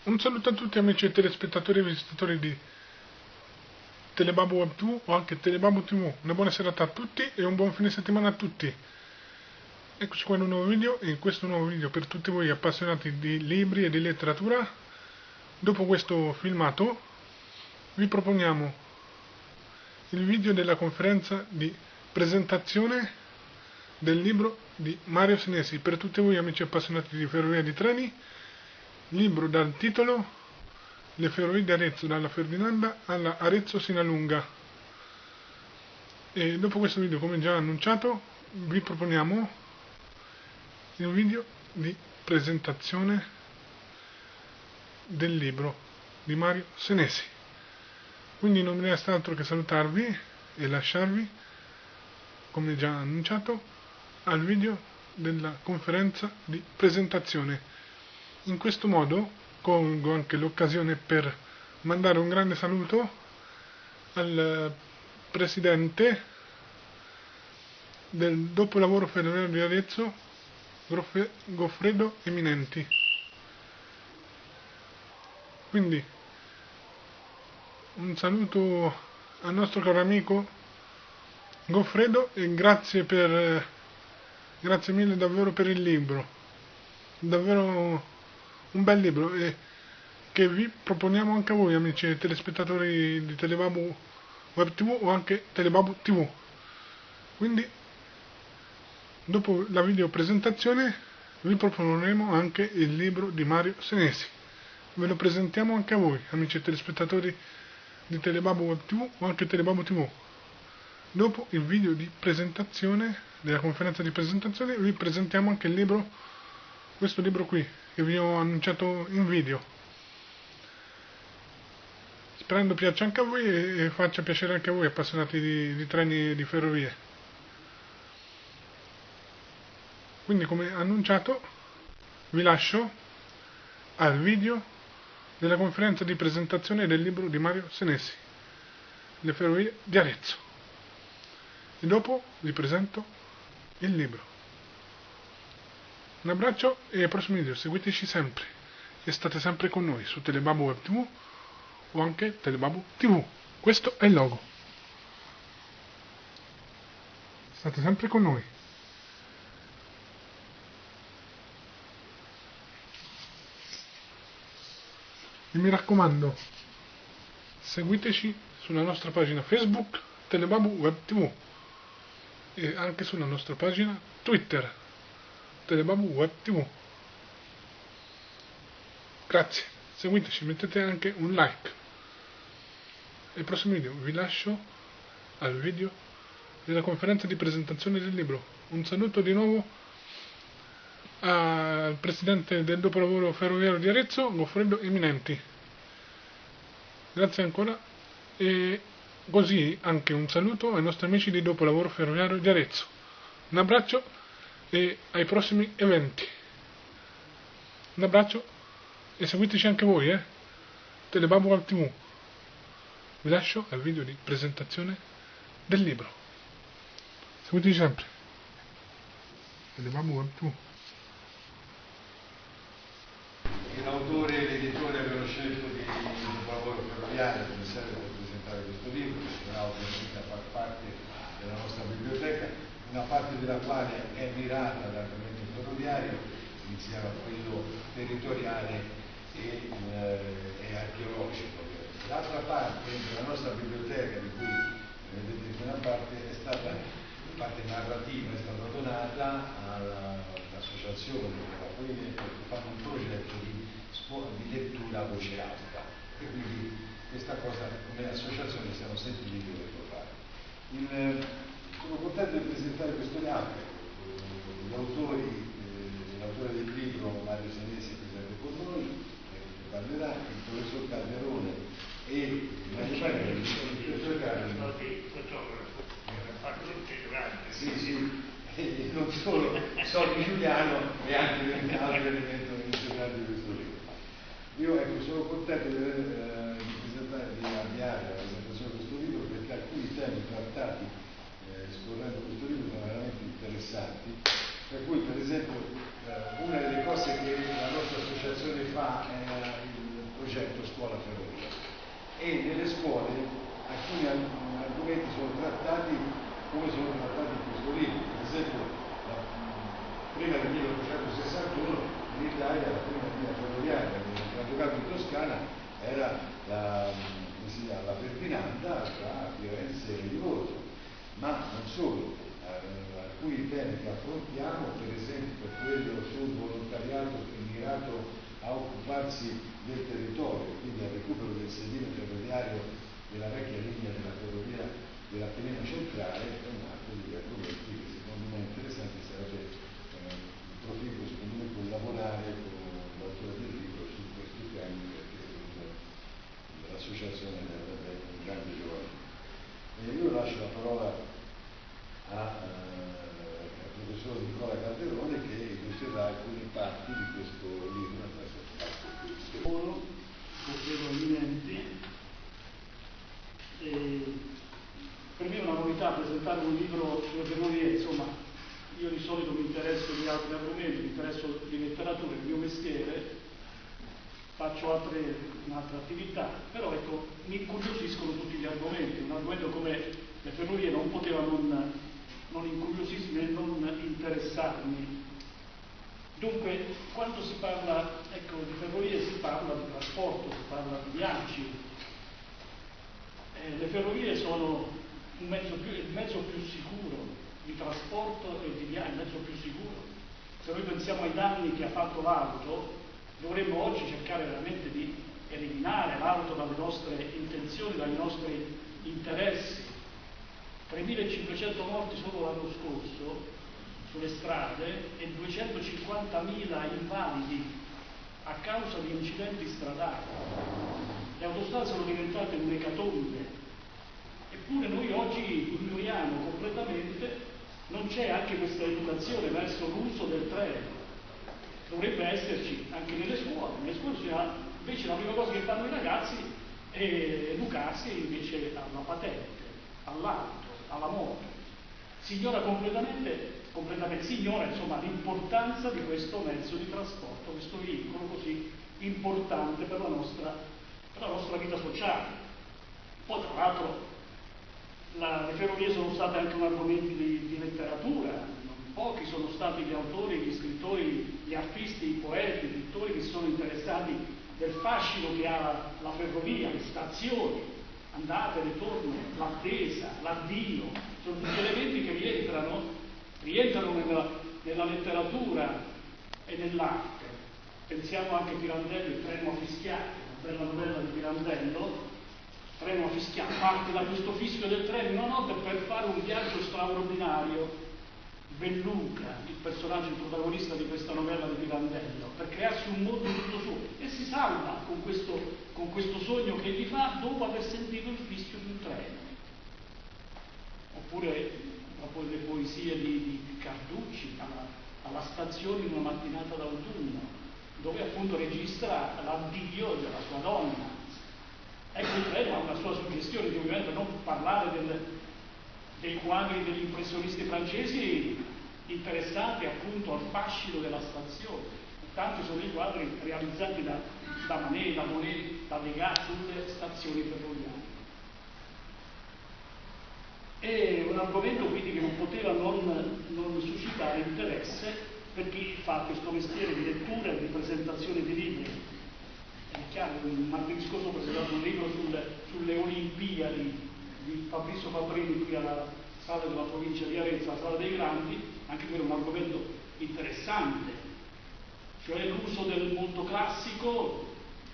Un saluto a tutti amici telespettatori e visitatori di Telebabo Web TV o anche Telebabo TV. Una buona serata a tutti e un buon fine settimana a tutti. Eccoci qua in un nuovo video, e in questo nuovo video per tutti voi appassionati di libri e di letteratura. Dopo questo filmato vi proponiamo il video della conferenza di presentazione del libro di Mario Senesi per tutti voi amici appassionati di ferrovia e di treni. Libro dal titolo Le ferrovie di Arezzo, dalla Ferdinanda alla Arezzo-Sinalunga. E dopo questo video, come già annunciato, vi proponiamo il video di presentazione del libro di Mario Senesi. Quindi non mi resta altro che salutarvi e lasciarvi, come già annunciato, al video della conferenza di presentazione. In questo modo colgo anche l'occasione per mandare un grande saluto al presidente del dopolavoro ferroviario di Arezzo, Goffredo Eminenti. Quindi un saluto al nostro caro amico Goffredo e grazie mille davvero per il libro, davvero un bel libro, e che vi proponiamo anche a voi amici telespettatori di Telebabo Web TV o anche Telebabo TV. Quindi dopo la video presentazione vi proporremo anche il libro di Mario Senesi, ve lo presentiamo anche a voi amici telespettatori di Telebabo Web TV o anche Telebabo TV. Dopo il video di presentazione della conferenza di presentazione vi presentiamo anche il libro, questo libro qui che vi ho annunciato in video, sperando piaccia anche a voi e faccia piacere anche a voi appassionati di treni e di ferrovie. Quindi, come annunciato, vi lascio al video della conferenza di presentazione del libro di Mario Senesi, Le ferrovie di Arezzo, e dopo vi presento il libro. Un abbraccio e ai prossimi video, seguiteci sempre e state sempre con noi su Telebabo Web TV o anche Telebabo TV. Questo è il logo. State sempre con noi. E mi raccomando, seguiteci sulla nostra pagina Facebook Telebabo Web TV e anche sulla nostra pagina Twitter Telebabo Web TV. Grazie, seguiteci, mettete anche un like. Nel prossimo video vi lascio al video della conferenza di presentazione del libro. Un saluto di nuovo al presidente del dopolavoro ferroviario di Arezzo, Goffredo Eminenti. Grazie ancora, e così anche un saluto ai nostri amici di dopolavoro ferroviario di Arezzo. Un abbraccio e ai prossimi eventi. Un abbraccio e seguiteci anche voi, Telebabo Web TV. Vi lascio al video di presentazione del libro. Seguiteci sempre. Telebabo Web TV. L'autore e l'editore avevano scelto di dopolavoro ferroviario per presentare questo libro, che sarà ovviamente a far parte della nostra biblioteca, una parte della quale è mirata all'argomento ferroviario insieme a quello territoriale e archeologico. L'altra parte della nostra biblioteca, di cui vedete che una parte è stata, la parte narrativa è stata donata all'associazione che fanno un progetto di lettura a voce alta, e quindi questa cosa come associazione siamo sentiti di doverlo fare. Sono contento di presentare questo libro. L'autore del libro Mario Senesi è presente con noi, parlerà il professor Calderone e il professor Calderone. Sì, e non solo Soldi Giuliano e anche altri elementi menzionati di questo libro. Io sono contento di avviare la presentazione di questo libro, perché alcuni temi trattati scorrendo questo libro sono veramente interessanti, per cui per esempio una delle cose che la nostra associazione fa è progetto Scuola Ferrovia. E nelle scuole alcuni argomenti sono trattati come sono trattati in questo libro. Per esempio, prima del 1861 in Italia la prima linea ferroviaria del Granducato in Toscana era la Ferdinanda tra Firenze e Livorno, ma non solo, alcuni temi che affrontiamo, per esempio quello sul volontariato mirato a occuparsi del territorio, quindi al recupero del sedime ferroviario della vecchia linea della ferrovia dell'Appennino centrale, è un altro degli argomenti che secondo me interessanti. Sarebbe proficuo secondo me collaborare con l'autore del libro su questi temi, perché l'associazione è un grande giovane. Io lascio la parola al professor Nicola Calderone, che illustrerà alcune parti di questo libro. Eminenti. Per me è una novità presentare un libro sulle ferrovie. Insomma, io di solito mi interesso di altri argomenti, mi interesso di letteratura, il mio mestiere, faccio un'altra attività, però ecco, mi incuriosiscono tutti gli argomenti. Un argomento come le ferrovie non poteva non incuriosirmi e non interessarmi. Dunque, quando si parla di ferrovie si parla di trasporto, si parla di viaggi. Le ferrovie sono il mezzo più sicuro di trasporto e di viaggio, il mezzo più sicuro. Se noi pensiamo ai danni che ha fatto l'auto, dovremmo oggi cercare veramente di eliminare l'auto dalle nostre intenzioni, dai nostri interessi. 3.500 morti solo l'anno scorso sulle strade e 250.000 invalidi a causa di incidenti stradali. Le autostrade sono diventate un'ecatombe, eppure noi oggi ignoriamo completamente, non c'è anche questa educazione verso l'uso del treno. Dovrebbe esserci anche nelle scuole invece la prima cosa che fanno i ragazzi è educarsi invece alla patente, all'auto, alla moto. Si ignora completamente si ignora insomma l'importanza di questo mezzo di trasporto, questo veicolo così importante per la nostra vita sociale. Poi tra l'altro le ferrovie sono state anche un argomento di letteratura, non pochi sono stati gli autori, gli scrittori, gli artisti, i poeti, i pittori che si sono interessati del fascino che ha la ferrovia, le stazioni, andate, ritorno, l'attesa, l'addio, sono tutti elementi che rientrano nella letteratura e nell'arte. Pensiamo anche a Pirandello, il treno a fischiate, una bella novella di Pirandello, treno a fischiate, parte da questo fischio del treno in una notte per fare un viaggio straordinario. Belluca, il personaggio, il protagonista di questa novella di Pirandello, per crearsi un mondo tutto suo, e si salva con questo sogno che gli fa dopo aver sentito il fischio di un treno. Oppure le poesie di Carducci, alla stazione in una mattinata d'autunno, dove appunto registra l'addio della sua donna. Ecco, il treno ha una sua suggestione, ovviamente per non parlare dei quadri degli impressionisti francesi interessati appunto al fascino della stazione. Tanti sono i quadri realizzati da Manet, da Degas sulle stazioni ferroviarie. È un argomento quindi che non poteva non suscitare interesse per chi fa questo mestiere di lettura e di presentazione di libri. È chiaro, martedì scorso ho presentato un libro sulle Olimpiadi di Fabrizio Fabrini qui alla sala della provincia di Arezzo, la sala dei grandi, anche quello è un argomento interessante, cioè l'uso del mondo classico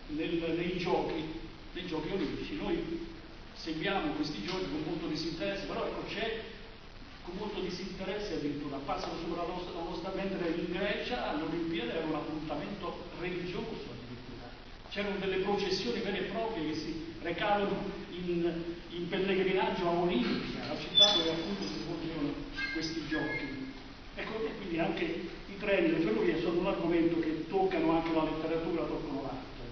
nei giochi olimpici. Noi seguiamo questi giochi con molto disinteresse, però ecco, c'è con molto disinteresse addirittura, passano sopra la nostra mente. In Grecia alle Olimpiadi era un appuntamento religioso addirittura, c'erano delle processioni vere e proprie che si recavano in pellegrinaggio a Olimpia, la città dove appunto si svolgevano questi giochi. Ecco, e quindi anche i treni, le ferrovie sono un argomento che toccano anche la letteratura, toccano l'arte.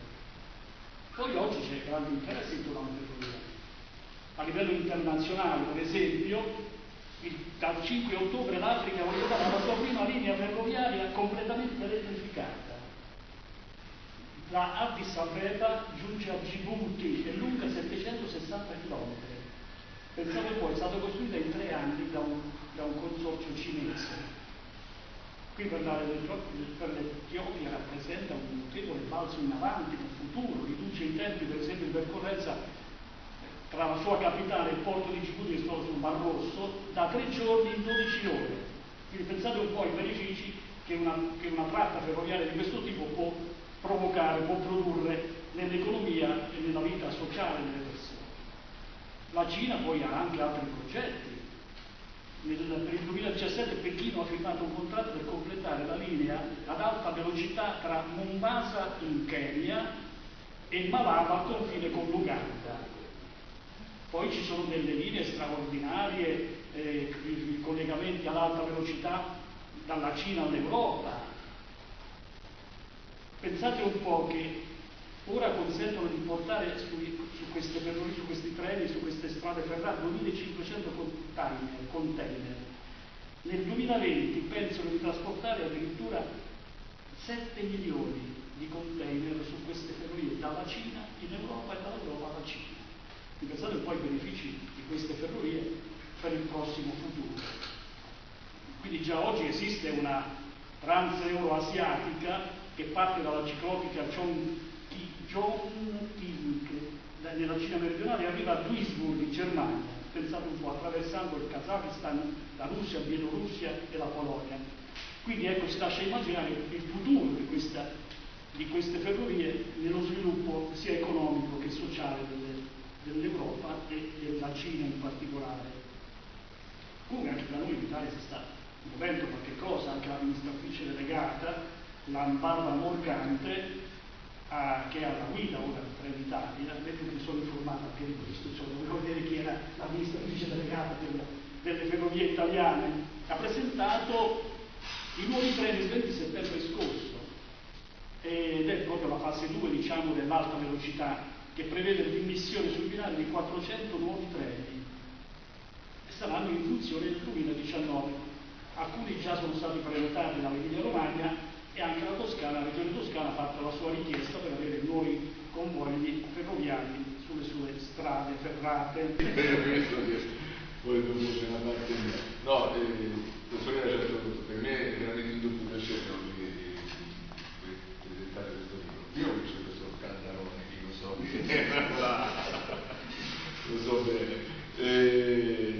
Poi oggi c'è grande interesse intorno alla ferrovia. A livello internazionale, per esempio, dal 5 ottobre l'Africa vuole dare la sua prima linea ferroviaria completamente elettrificata. Il La Addis Abeba giunge a Djibouti, è lunga 760 km. Pensate poi, è stata costruita in 3 anni da un consorzio cinese. Qui per l'Etiopia rappresenta un notevole balzo in avanti nel futuro, riduce i tempi per esempio di percorrenza tra la sua capitale e il porto di Djibouti, che si trova sul Mar Rosso, da 3 giorni in 12 ore. Quindi pensate un po' ai benefici che una tratta ferroviaria di questo tipo può provocare, può produrre nell'economia e nella vita sociale delle persone. La Cina poi ha anche altri progetti. Per il 2017 Pechino ha firmato un contratto per completare la linea ad alta velocità tra Mombasa in Kenya e Malaba al confine con l'Uganda. Poi ci sono delle linee straordinarie, i collegamenti ad alta velocità dalla Cina all'Europa. Pensate un po' che ora consentono di portare su queste ferrovie, su questi treni, su queste strade ferrate 2500 container. Nel 2020 pensano di trasportare addirittura 7 milioni di container su queste ferrovie dalla Cina in Europa e dall'Europa alla Cina. Quindi pensate un po' ai benefici di queste ferrovie per il prossimo futuro. Quindi già oggi esiste una trans-euroasiatica che parte dalla ciclopica Chongqing nella Cina meridionale e arriva a Duisburg in Germania, pensate un po', attraversando il Kazakistan, la Russia, la Bielorussia e la Polonia. Quindi ecco, si lascia immaginare il futuro di queste ferrovie nello sviluppo sia economico che sociale dell'Europa e della Cina in particolare. Comunque anche da noi in Italia si sta muovendo qualche cosa, anche l'amministratrice delegata, la Barbara Morgante, che è alla guida ora di Trenitalia, vedo che sono informato anche di questo, cioè dovevo vedere chi era l'amministratrice delegata delle ferrovie italiane, ha presentato i nuovi treni il 20 settembre scorso ed è proprio la fase 2 diciamo dell'alta velocità che prevede l'immissione sul binario di 400 nuovi treni e saranno in funzione nel 2019. Alcuni già sono stati prenotati dall'Emilia Romagna e anche la Toscana, la regione Toscana ha fatto la sua richiesta per avere nuovi convogli ferroviari sulle sue strade ferrate. Poi dopo c'è una parte mia. No, professore, certo, per me è veramente un doppio piacere oggi di presentare questo libro. Io ho visto questo scandalone, che lo so, lo so bene.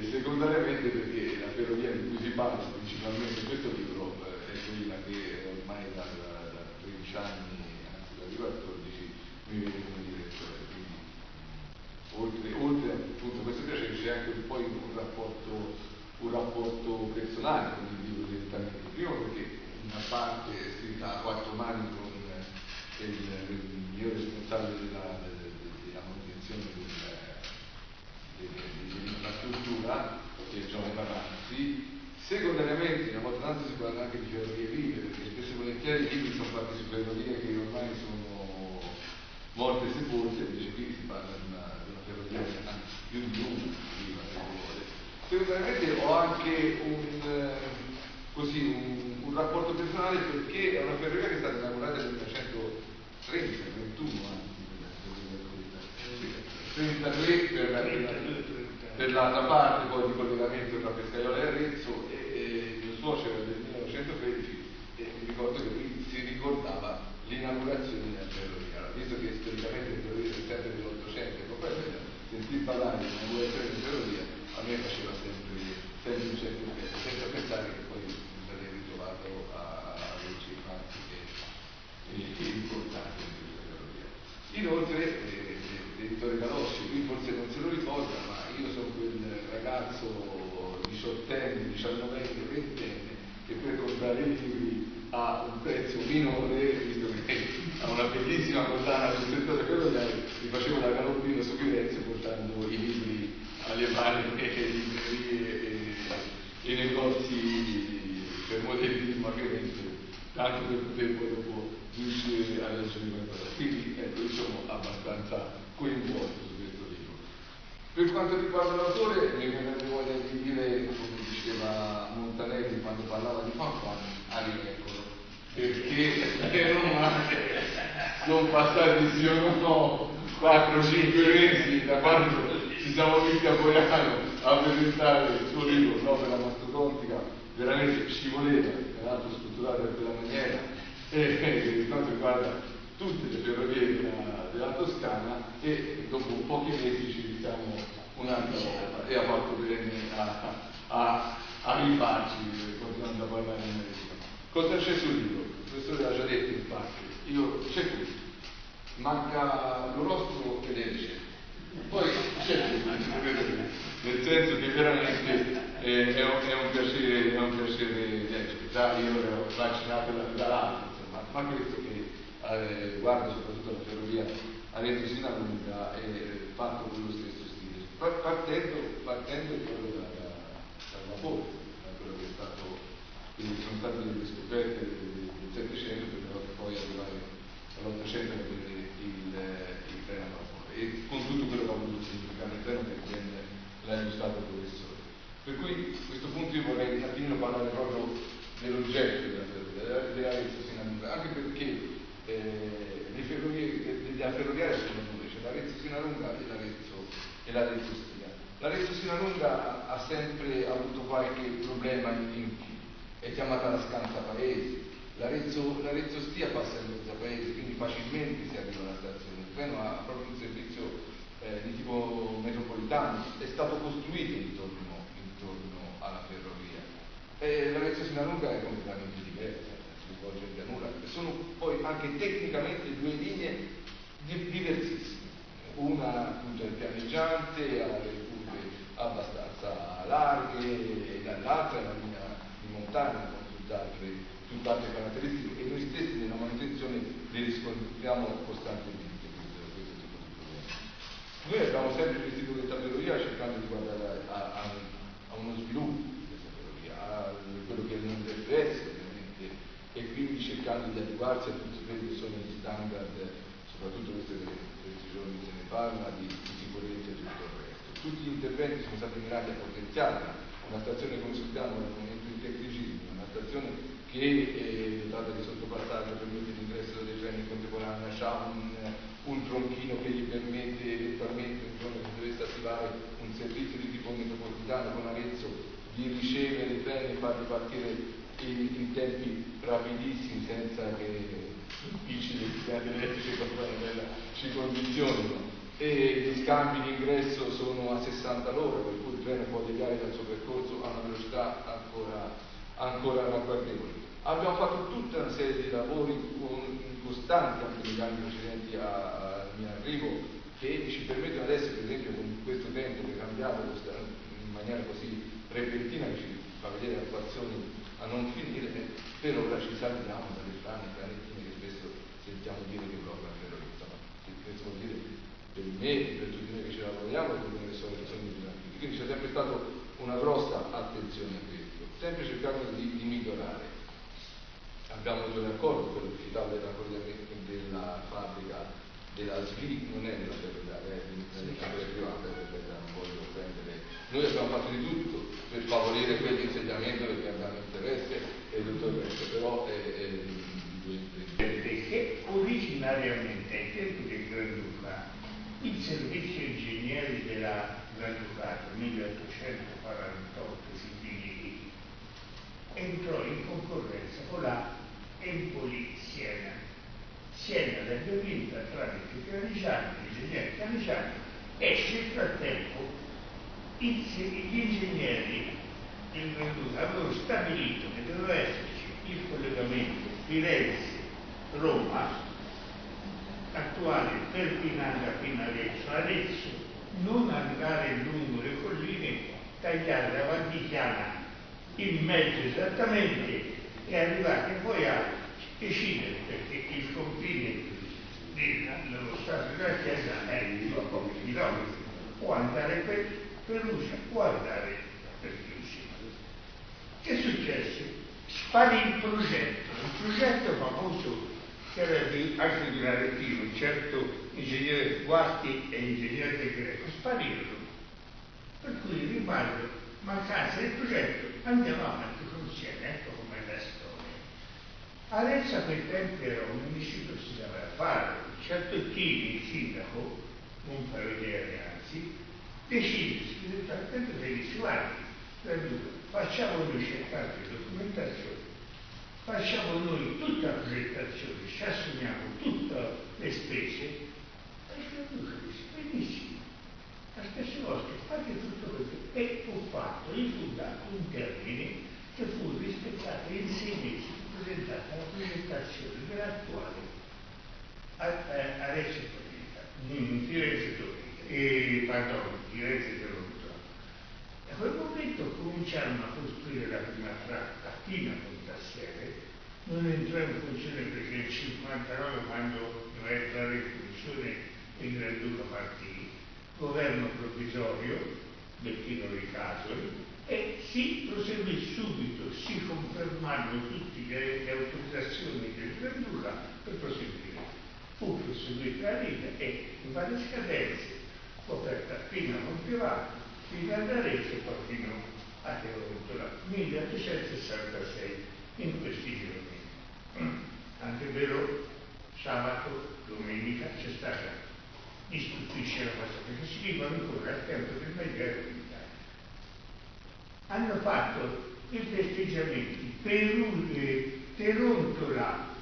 Secondariamente perché la ferrovia di cui si parla principalmente in questo libro è quella che ormai da 13 anni, anzi da 14, mi vede come direttore. Quindi, oltre appunto a questo piacere c'è anche poi un rapporto personale con il libro direttamente. Primo perché una parte è scritta a 4 mani con il mio responsabile della manutenzione dell'infrastruttura, che è Giovanni Paranzi. Secondariamente, una volta tanto si parla anche di ferrovie vive, perché spesso e volentieri i libri sono fatti su ferrovie che ormai sono morte e sepolte, invece qui si parla di una ferrovia, anzi più di una viva, se vuole. Secondariamente ho anche un rapporto personale perché è una ferrovia che è stata inaugurata nel 1931 anzi, 33 per l'altra parte poi di collegamento tra Pescaiola e Arezzo e il suocero del 1913 e mi ricordo che qui si ricordava l'inaugurazione della ferrovia, visto che storicamente le ferrovie sono sempre dell'Ottocento e compagnia, sentir parlare di inaugurazione della ferrovia a me faceva sempre un certo effetto, senza pensare che poi mi sarei ritrovato a leggi pratiche importanti in questa ferrovia. Inoltre, l'editore Galossi, qui forse non se lo ricorda, ma io sono quel ragazzo 18enne, 19enne, 20enne che per comprare i libri ha un prezzo minore, visto che ha una bellissima collana sul settore ferroviario, mi facevo la galoppina su Firenze portando i libri alle mani e librerie e negozi per modellismo a Firenze, anche per poter poi dopo giungere alla giornata. Quindi ecco, io sono abbastanza coinvolto su questo libro. Per quanto riguarda l'autore, mi viene voglia di dire, come diceva Montanelli quando parlava di Fanfani, Ariecolo, perché non sono passati sì o no 4-5 mesi da quando ci siamo visti a Boiano a presentare il suo libro, l'opera mastodontica, veramente scivoleva, tra l'altro strutturato in quella maniera, e per quanto riguarda tutte le ferrovie della Toscana, e dopo pochi mesi ci diciamo un'altra volta e ha fatto bene a rifarci continuando a parlare in merito. Cosa c'è sul libro? Il professore l'ha già detto in parte, c'è questo, manca l'oroscopo e le ricette. Poi c'è questo, nel senso che veramente è un piacere leggere. Già io ero vaccinato dall'altro, insomma, ma questo che guarda soprattutto la ferrovia Arezzo-Sinalunga è fatto con lo stesso stile, partendo proprio dal vapore, da quello che è stato, quindi sono state delle scoperte del Settecento per poi arrivare all'800 a vedere il treno a vapore, e con tutto quello che ha voluto significare il treno che ben l'ha illustrato il professore. Per cui a questo punto io vorrei un attimino parlare proprio dell'oggetto della Arezzo-Sinalunga, anche perché le ferrovie della ferroviaria sono due, c'è l'Arezzo-Sinalunga e l'Arezzo-Stia. L'Arezzo-Sinalunga ha sempre avuto qualche problema in più, è chiamata la Scansa Paesi. L'Arezzo-Stia passa in mezzo a paese, quindi facilmente si arriva alla stazione. Il treno ha proprio un servizio di tipo metropolitano, è stato costruito intorno alla ferrovia. L'Arezzo-Sinalunga è completamente diversa, si svolge in pianura, e sono poi anche tecnicamente due linee diversissime. Una appunto è pianeggiante, ha delle curve abbastanza larghe, e dall'altra è una linea di montagna con tutt'altre caratteristiche, e noi stessi nella manutenzione li riscontriamo costantemente questo tipo di problemi. Noi abbiamo sempre gestito questa ferrovia cercando di guardare a uno sviluppo di questa ferrovia, a quello che è il non DFS ovviamente, e quindi cercando di adeguarsi a tutti quelli che sono gli standard, soprattutto questi giorni se ne parla, di sicurezza e tutto il resto. Tutti gli interventi sono stati mirati a potenziare una stazione come Solcano nel momento in tecnicismo, una stazione che data di sottopassaggio permette l'ingresso dei treni in contemporanea, ha un tronchino che gli permette eventualmente un giorno che dovesse attivare un servizio di tipo metropolitano con Arezzo di ricevere i treni e farli partire in tempi rapidissimi senza che i bici degli impianti elettrici ci condizionino, e gli scambi di ingresso sono a 60 all'ora, per cui il treno può deviare dal suo percorso a una velocità ancora ragguardevole. Abbiamo fatto tutta una serie di lavori costanti anche negli anni precedenti al mio arrivo, che ci permettono adesso, per esempio, con questo tempo che è cambiato in maniera così repentina, che ci fa vedere attuazioni a non finire, per ora ci salviamo dalle strane planettine che spesso sentiamo dire che blocca la ferrovia. Questo vuol dire per me e per tutti noi che ci lavoriamo, per come sono migliorati. Quindi c'è sempre stata una grossa attenzione a questo, sempre cercando di migliorare. Abbiamo avuto l'accordo per l'uscita della fabbrica della SVI, non è della ferroviaria, è della privata, non voglio prendere. Noi abbiamo fatto di tutto per favorire quell'insegnamento perché abbiamo interesse e tutto il resto, però perché originariamente ai tempi del Granduca il servizio ingegneri della Granducato 1848 si entrò in concorrenza con la Empoli Siena. Siena l'ebbe vinta tramite Canigiani, l'ingegnere Canigiani, e nel frattempo gli ingegneri del Granduca avevano stabilito che doveva esserci il collegamento Firenze-Roma, attuale Perpignan-Arezzo, Arezzo, non andare lungo le colline, tagliare la Val di Chiana in mezzo esattamente e arrivare poi a decidere, perché il confine dello Stato della Chiesa è di pochi chilometri, può andare per Perugia, può andare per Chiusi. Che successe? Sparì il progetto famoso che era anche di un arretino, un certo ingegnere Guasti e ingegnere del Greco, sparirono. Per cui rimase mancanza del progetto, andiamo avanti con Siena, ecco com'è la storia. Arezzo a quel tempo era un municipio che si doveva fare, Sartottini, il sindaco, un familiare anzi, decide, tanto benissimo, guardi, facciamo noi cercare le documentazioni, facciamo noi tutta la presentazione, ci assumiamo tutte le spese, e il Granduca dice, benissimo, la stessa vostra, fate tutto questo. E fu fatto, gli fu dato un termine che fu rispettato in 6 mesi, presentata la presentazione dell'attuale Arezzo Firenze Toronto. A quel momento cominciarono a costruire la prima tratta fino a Pontassieve, non entrò in funzione perché nel 1959, quando doveva entrare in funzione il Granduca partì, governo provvisorio del Pino Ricasoli, e si proseguì subito, si confermarono tutte le autorizzazioni del Granduca per proseguire. Fu proseguita la linea e in varie scadenze coperta fino a Montevarco, fino ad Arezzo e poi fino a Teodola, 1866 in questi giorni. Anche vero, sabato, domenica c'è stata, mi stupisce la cosa, perché si vive ancora al tempo del Medioevo in Italia. Hanno fatto i festeggiamenti per Terontola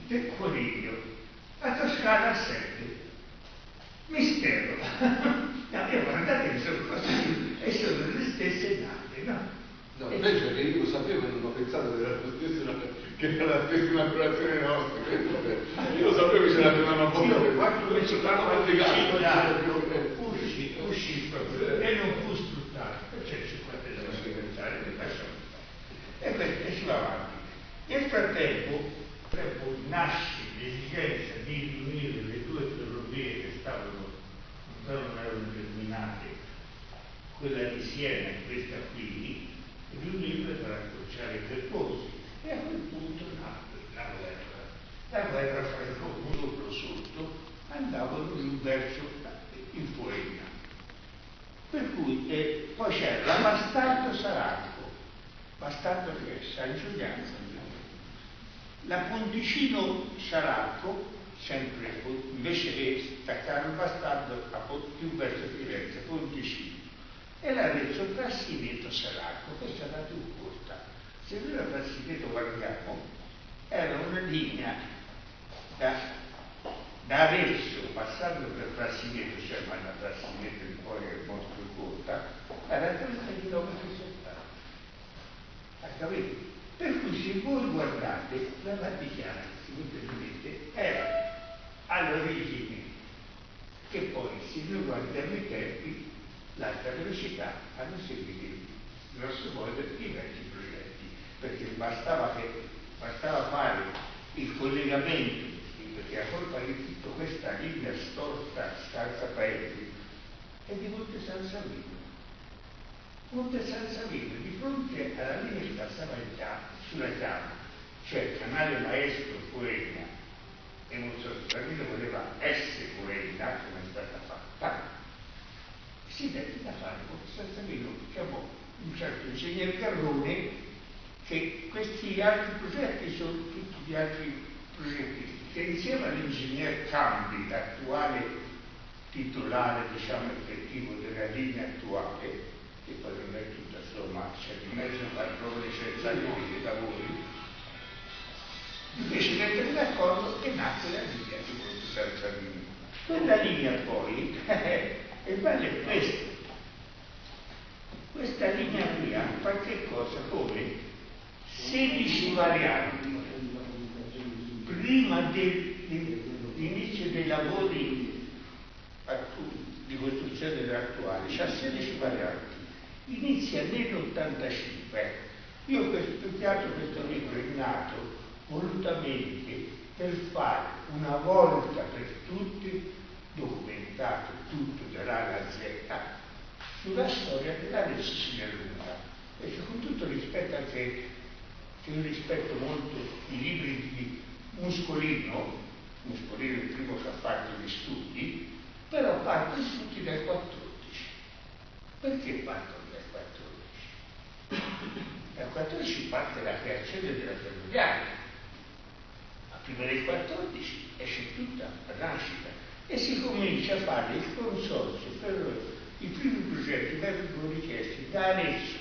del Coniglio a Toscana a 7. Mistero. No, io guardate che sono cose e sono le stesse date, no? No, invece che io lo sapevo e non ho pensato che era la stessa inaugurazione nostra. Io lo sapevo che ce l'avevano proprio. Quando si parla di uscì proprio e non fu sfruttato, perché ci poteva diventare di persone. E questo si va avanti. Nel frattempo nasce l'esigenza di riunire le due ferrovie che non erano terminate, quella di Siena e questa qui, riunirle per accorciare i percorsi. E a quel punto nacque la guerra. La guerra franco-polo sotto andavano verso il Poena. Per cui poi c'era la Bastardo Saracco, Bastardo che è San Giuliano, la Ponticino Saracco, sempre invece che staccare il Bastardo più verso Firenze, Ponticino, e l'Arezzo Frassineto Saracco, questa era più corta. Se noi la Frassineto guardiamo, era una linea da Arezzo, passando per Frassineto, cioè ma la Frassineto di poi è molto più corta, era 30 km soltanto. Capito? Per cui se voi guardate, la Vaticana, semplicemente, era all'origine, che poi se noi guardiamo i tempi, l'alta velocità hanno seguito grosso modo i vecchi progetti, perché bastava fare il collegamento, perché a colpa di tutta questa linea storta, scarsa paesi, è di Monte San Savino. Monte San Savino, di fronte alla linea che passava sulla Chiama, cioè il canale maestro Poena, e Monte San Savino voleva essere Poena, come è stata fatta, si deve da fare Monte San Savino, chiamò un certo ingegnere Garrone, che questi altri progetti sono tutti gli altri progetti, che insieme all'ingegner Cambi, l'attuale titolare, diciamo, effettivo della linea attuale, che poi non è tutta insomma, c'è di mezzo padrone, c'è il taglio dei lavori, invece mettere d'accordo che nacque la linea di Monte San Savino. Quella linea poi è bello questo. Questa linea qui ha qualche cosa come 16 varianti prima dell'inizio dei lavori di costruzione dell'attuale, c'ha 16 varianti. Inizia nell'85. Io ho studiato questo libro, è nato volutamente per fare una volta per tutte, documentato tutto dall'A alla Z, sulla storia dell'Arezzo Siderurgia. Perché con tutto il rispetto anche, che io rispetto molto i libri di Muscolino è il primo che ha fatto gli studi, però parte gli studi del 14. Perché partono del 14? Dal 14 parte la creazione della ferroviaria. prima del 14 esce tutta la nascita e si comincia a fare il consorzio per i primi progetti vengono richiesti da Arezzo,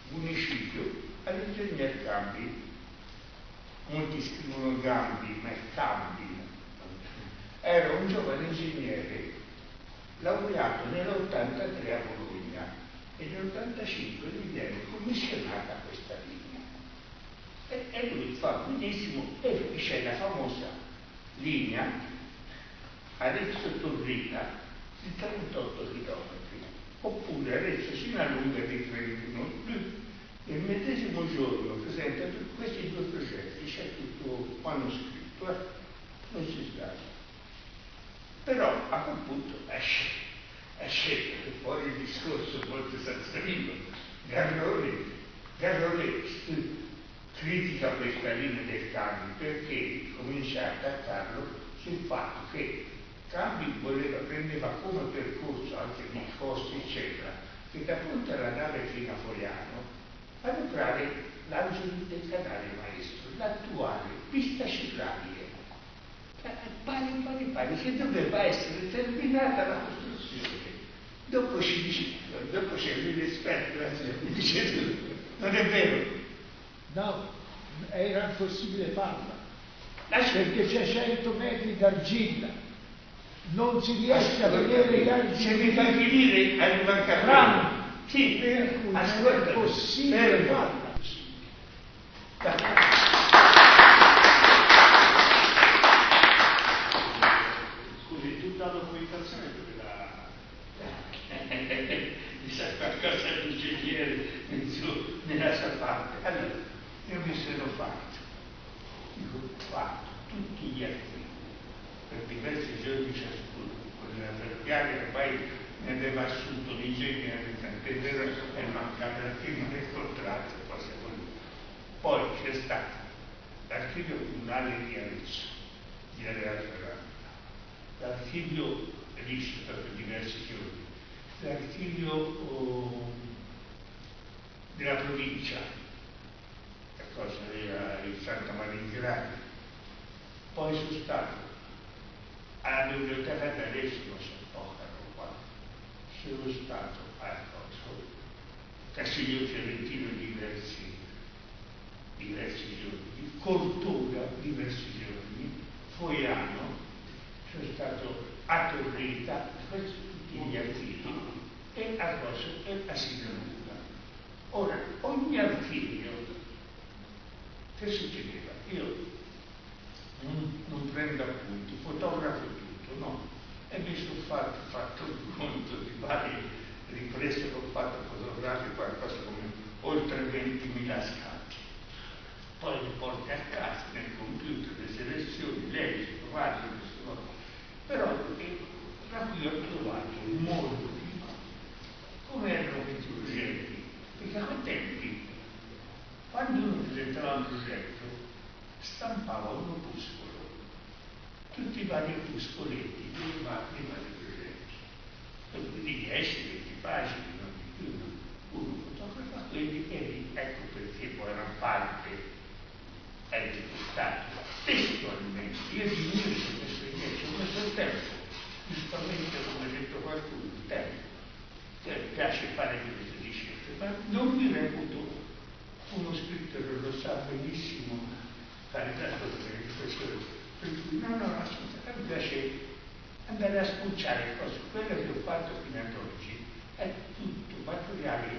municipio, all'ingegner Cambi. Molti scrivono Gambi, ma è Cambi. Era un giovane ingegnere laureato nell'83 a Bologna e nell'85 gli viene commissionata questa linea. E lui fa benissimo e c'è la famosa linea Arezzo-Torrina di 38 km, oppure Arezzo Sinalunga di 31. Lui il medesimo giorno presenta questi due progetti, c'è tutto manoscritto, non si sbaglia. Però a quel punto esce fuori il discorso molto sansarino. Garrone critica questa linea del Cambi perché comincia a attaccarlo sul fatto che Cambi prendeva come percorso anche di costi eccetera, che da Ponte alla nave fino a Fogliano a lucrare l'angelo del canale maestro, l'attuale pista ciclabile. Pare, che doveva essere terminata la costruzione. Dopo c'è l'esperto, mi dice non è vero. No, era impossibile farla, perché c'è 100 metri d'argilla, non si riesce a vedere gli argini. Se mi fai finire, arriva a capire. Sì, Per cui non è possibile farla. Scusi, tutta la documentazione dove mi sa qualcosa l'ingegnere nella sua parte. Allora, io mi sono fatto tutti gli archivi per diversi giorni ciascuno, con la ferroviaria ormai ne aveva assunto l'ingegnere, tant'è vero che mancava la firma del contratto, cose così. Poi c'è stato l'archivio comunale di Arezzo, di Area Ferrara, l'archivio lì c'è stato diversi giorni, l'archivio della provincia, la cosa era il Santa Maria in Grado. Poi sono stato alla biblioteca d'Arezzo, non so poca roba, sono stato a Castiglio Fiorentino diversi giorni, Cortona diversi giorni, Fogliano, sono stato a Torrita, questi tutti gli archivi, e a Rosso e a Sinalunga. Ora, ogni archivio, che succedeva? Io non prendo appunti, fotografo tutto, no? E mi sono fatto un conto di varie riprese che ho fatto fotografiche, qualcosa come oltre 20.000 scatti. Poi li porti a casa nel computer, le selezioni, leggi, trovate queste cose. Però da qui ho trovato molto prima come erano questi progetti, perché a quei tempi, quando uno presentava un progetto, stampava un opuscolo, tutti i vari opuscoletti dei vari progetti, e quindi 10-20 pagine, non di più, uno fotografa quelli e ecco perché poi una parte è riportato testualmente. Io di mio ci ho messo il tempo, giustamente come ha detto qualcuno, il tempo, che piace fare queste ricerche, ma non mi reputo uno scrittore, lo sa benissimo, carità per cui no, assolutamente mi piace andare a spulciare cose. Quello che ho fatto fino ad oggi è tutto materiale